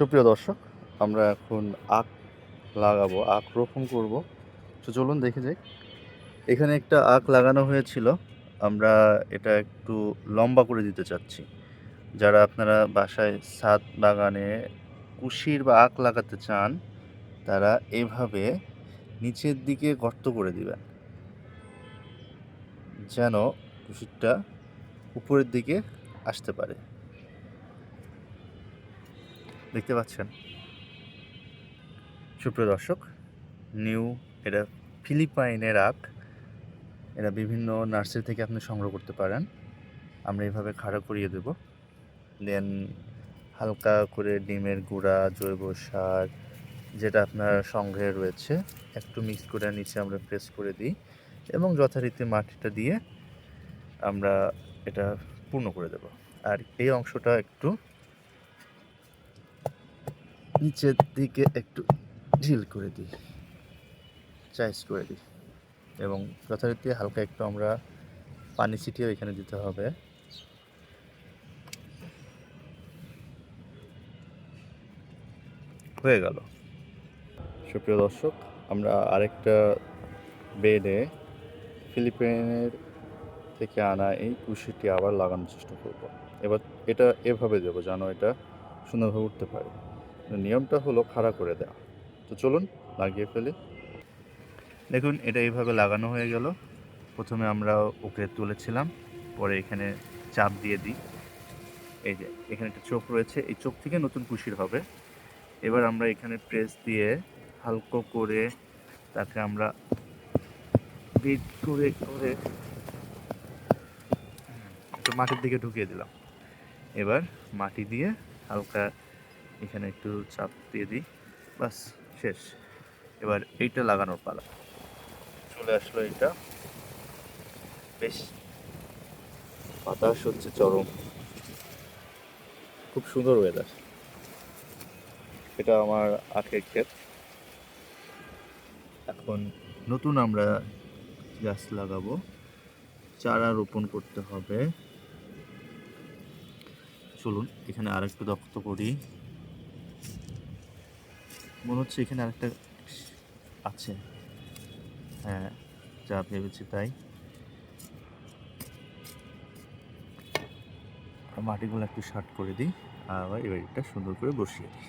সুপ্রিয় দর্শক, আমরা এখন আখ লাগাবো, আখ রোপণ করব। তো চলুন দেখে যাই। এখানে একটা আখ লাগানো হয়েছিল। আমরা এটা একটু লম্বা করে দিতে চাচ্ছি। যারা আপনারা বাসায় ছাদ বাগানে কুশির বা আখ লাগাতে চান, তারা এভাবে নিচের দিকে গর্ত করে দিবেন, যেন কুশিরটা উপরের দিকে আসতে পারে। দেখতে পাচ্ছেন? সুপ্রিয় দর্শক, এটা ফিলিপাইনের আখ। এরা বিভিন্ন নার্সারি থেকে আপনি সংগ্রহ করতে পারেন। আমরা এভাবে খাড়া করিয়ে দেব। দেন হালকা করে ডিমের গুঁড়া, জৈব সার যেটা আপনার সংগ্রহে রয়েছে একটু মিক্স করে নিচে আমরা প্রেস করে দিই এবং যথারীতি মাটিটা দিয়ে আমরা এটা পূর্ণ করে দেব। আর এই অংশটা একটু নিচের দিকে একটু ঢিল করে দিই, চাইজ করে দিই এবং যথারীতি হালকা একটু আমরা পানি ছিটিয়েও এখানে দিতে হবে। হয়ে গেল। সুপ্রিয় দর্শক, আমরা আরেকটা বেডে ফিলিপাইনের থেকে আনা এই কুশিটি আবার লাগানোর চেষ্টা করব। এবার এটা এভাবে দেবো যেন এটা সুন্দরভাবে উঠতে পারে। নিয়মটা হলো খাড়া করে দেওয়া। তো চলুন লাগিয়ে ফেলি। দেখুন, এটা এইভাবে লাগানো হয়ে গেল। প্রথমে আমরা ওকে তুলেছিলাম, পরে এখানে চাপ দিয়ে দিই। এই যে এখানে একটা চোখ রয়েছে, এই চোখ থেকে নতুন কুশির হবে। এবার আমরা এখানে প্রেস দিয়ে হালকা করে তাকে আমরা বিট করে করে একটু মাটির দিকে ঢুকিয়ে দিলাম। এবার মাটি দিয়ে হালকা এখানে একটু চাপ দিয়ে দিই, বাস শেষ। এবার এইটা লাগানোর পালা। চলে আসলো এটা। বেশ বাতাস হচ্ছে চরম, খুব সুন্দর ওয়েদার। এটা আমার আখের ক্ষেত। এখন নতুন আমরা গাছ লাগাবো, চারা রোপণ করতে হবে। চলুন এখানে আরেকটু দক্ত করি। মনে হচ্ছে এখানে আরেকটা আছে। হ্যাঁ, যা ভেবেছি তাই। মাটিগুলো একটু শার্ট করে দিই, আবার এবার এটা সুন্দর করে বসিয়ে দিই।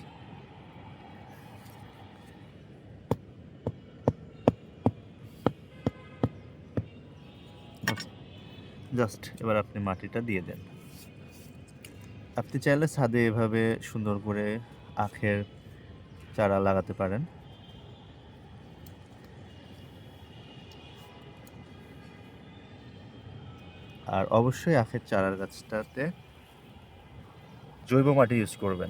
জাস্ট এবার আপনি মাটিটা দিয়ে দেন। আপনি চাইলে ছাদে এভাবে সুন্দর করে আখের চারা লাগাতে পারেন। আর অবশ্যই আখের চারার গাছটাতে জৈব মাটি ইউজ করবেন।